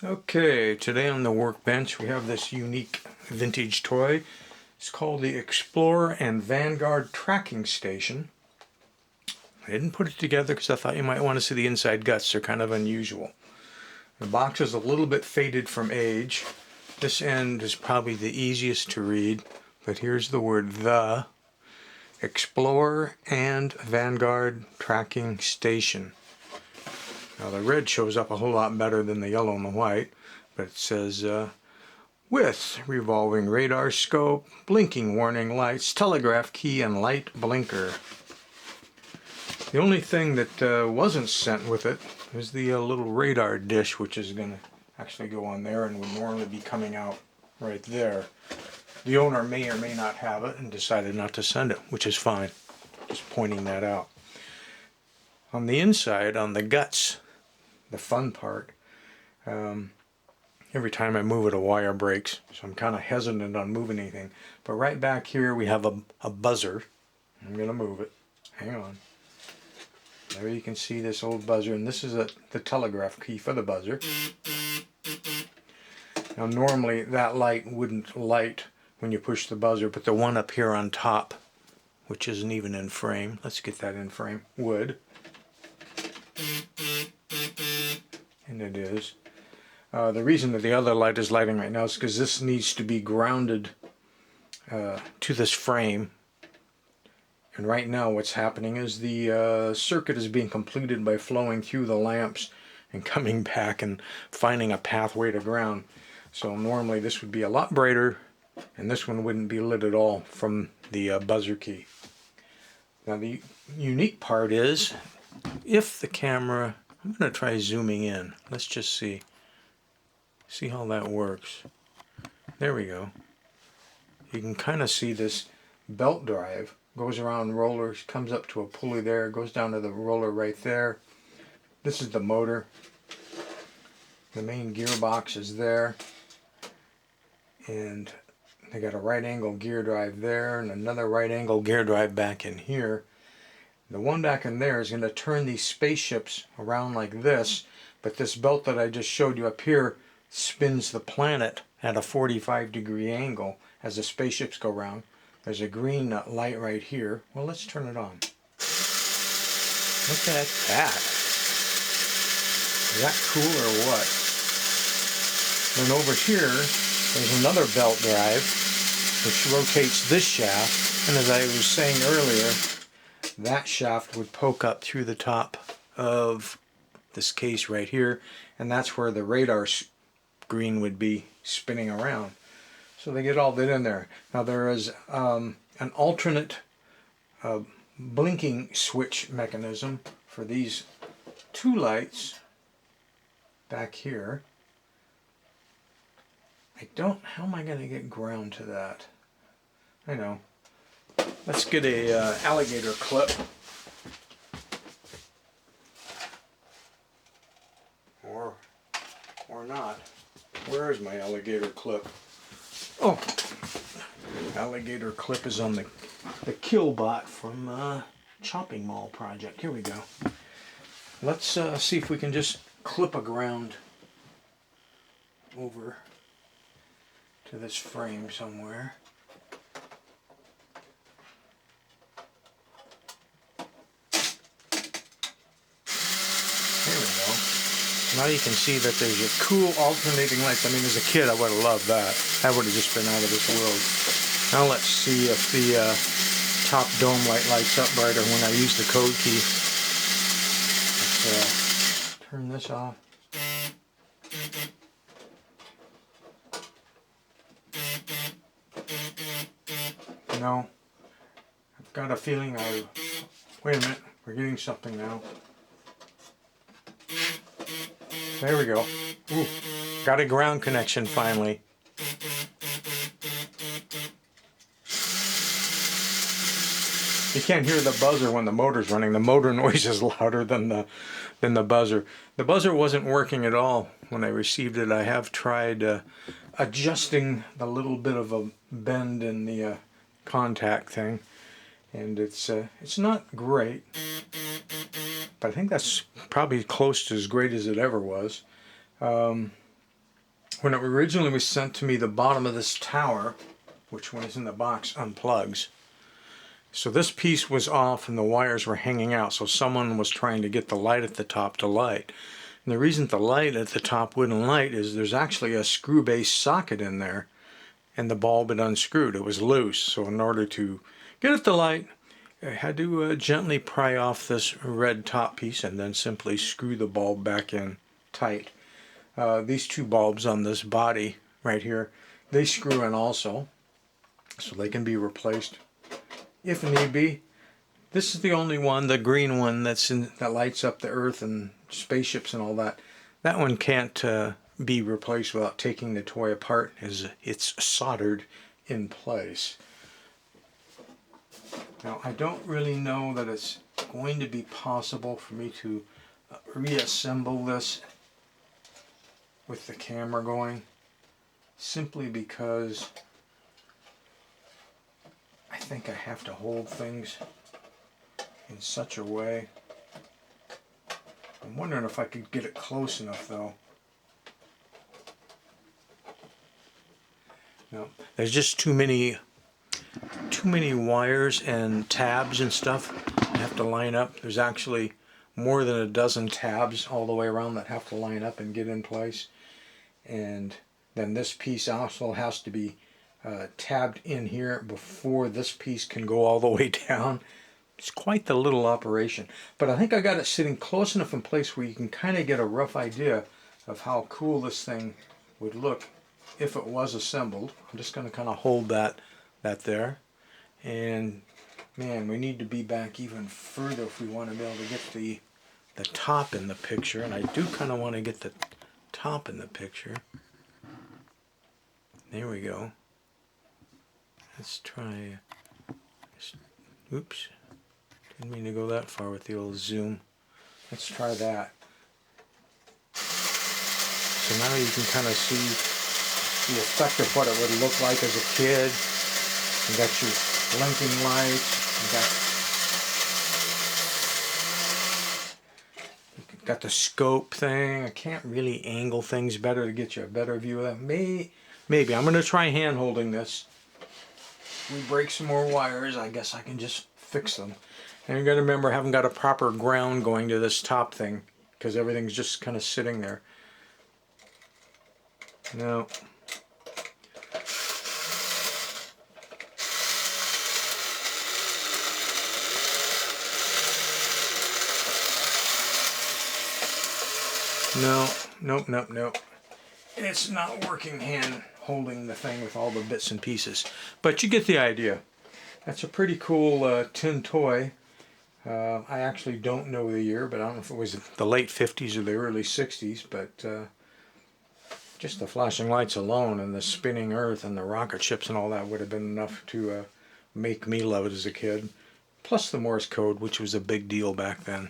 Okay, today on the workbench we have this unique vintage toy. It's called the Explorer and Vanguard Tracking Station. I didn't put it together because I thought you might want to see the inside guts. They're kind of unusual. The box is a little bit faded from age. This end is probably the easiest to read, but here's the word "the" Explorer and Vanguard Tracking Station. Now the red shows up a whole lot better than the yellow and the white, but it says with revolving radar scope, blinking warning lights, telegraph key, and light blinker. The only thing that wasn't sent with it is the little radar dish, which is going to actually go on there and would normally be coming out right there. The owner may or may not have it and decided not to send it, which is fine. Just pointing that out. On the inside, on the guts, the fun part, every time I move it a wire breaks, so I'm kind of hesitant on moving anything. But right back here we have a buzzer. I'm going to move it. Hang on. There you can see this old buzzer, and this is the telegraph key for the buzzer. Now normally that light wouldn't light when you push the buzzer, but the one up here on top, which isn't even in frame, let's get that in frame, would. And it is. The reason that the other light is lighting right now is because this needs to be grounded to this frame. And right now what's happening is the circuit is being completed by flowing through the lamps and coming back and finding a pathway to ground. So normally this would be a lot brighter, and this one wouldn't be lit at all from the buzzer key. Now the unique part is, if the camera, I'm going to try zooming in. Let's just see how that works. There we go. You can kind of see this belt drive goes around rollers, comes up to a pulley there, goes down to the roller right there. This is the motor. The main gearbox is there, and they got a right angle gear drive there and another right angle gear drive back in here. The one back in there is going to turn these spaceships around like this, but this belt that I just showed you up here spins the planet at a 45-degree angle as the spaceships go around. There's a green light right here. Well, let's turn it on. Look at that. Is that cool or what? Then over here, there's another belt drive which rotates this shaft, and as I was saying earlier, that shaft would poke up through the top of this case right here, and that's where the radar screen would be spinning around. So they get all that in there. Now there is an alternate blinking switch mechanism for these two lights back here. How am I going to get ground to that? I know. Let's get a alligator clip. Or not. Where is my alligator clip? Oh, alligator clip is on the Killbot from Chopping Mall project. Here we go. Let's see if we can just clip a ground over to this frame somewhere. There we go. Now you can see that there's a cool alternating lights. I mean, as a kid, I would have loved that. That would have just been out of this world. Now let's see if the top dome light lights up brighter when I use the code key. Let's turn this off. No. I've got a feeling wait a minute, we're getting something now. There we go. Ooh, got a ground connection finally. You can't hear the buzzer when the motor's running. The motor noise is louder than the buzzer. The buzzer wasn't working at all when I received it. I have tried adjusting the little bit of a bend in the contact thing, and it's not great. But I think that's probably close to as great as it ever was. When it originally was sent to me, the bottom of this tower, which when it's in the box, unplugs. So this piece was off and the wires were hanging out, so someone was trying to get the light at the top to light. And the reason the light at the top wouldn't light is there's actually a screw-based socket in there, and the bulb had unscrewed. It was loose, so in order to get it to light, I had to gently pry off this red top piece and then simply screw the bulb back in tight. These two bulbs on this body right here, they screw in also, so they can be replaced if need be. This is the only one, the green one, that lights up the Earth and spaceships and all that. That one can't be replaced without taking the toy apart, as it's soldered in place. Now, I don't really know that it's going to be possible for me to reassemble this with the camera going, simply because I think I have to hold things in such a way. I'm wondering if I could get it close enough though. No, there's just too many wires and tabs and stuff I have to line up. There's actually more than a dozen tabs all the way around that have to line up and get in place. And then this piece also has to be tabbed in here before this piece can go all the way down. It's quite the little operation, but I think I got it sitting close enough in place where you can kind of get a rough idea of how cool this thing would look if it was assembled. I'm just going to kind of hold that there, and man, we need to be back even further if we want to be able to get the top in the picture, and I do kind of want to get the top in the picture. There we go. Let's try. Oops. Didn't mean to go that far with the old zoom. Let's try that. So now you can kind of see the effect of what it would look like as a kid. You got your blinking lights. You got the scope thing. I can't really angle things better to get you a better view of that. Maybe. I'm going to try hand holding this. If we break some more wires, I guess I can just fix them. And you got to remember, I haven't got a proper ground going to this top thing because everything's just kind of sitting there. No. Nope. It's not working hand holding the thing with all the bits and pieces. But you get the idea. That's a pretty cool tin toy. I actually don't know the year, but I don't know if it was the late 50s or the early 60s, but just the flashing lights alone and the spinning Earth and the rocket ships and all that would have been enough to make me love it as a kid. Plus the Morse code, which was a big deal back then.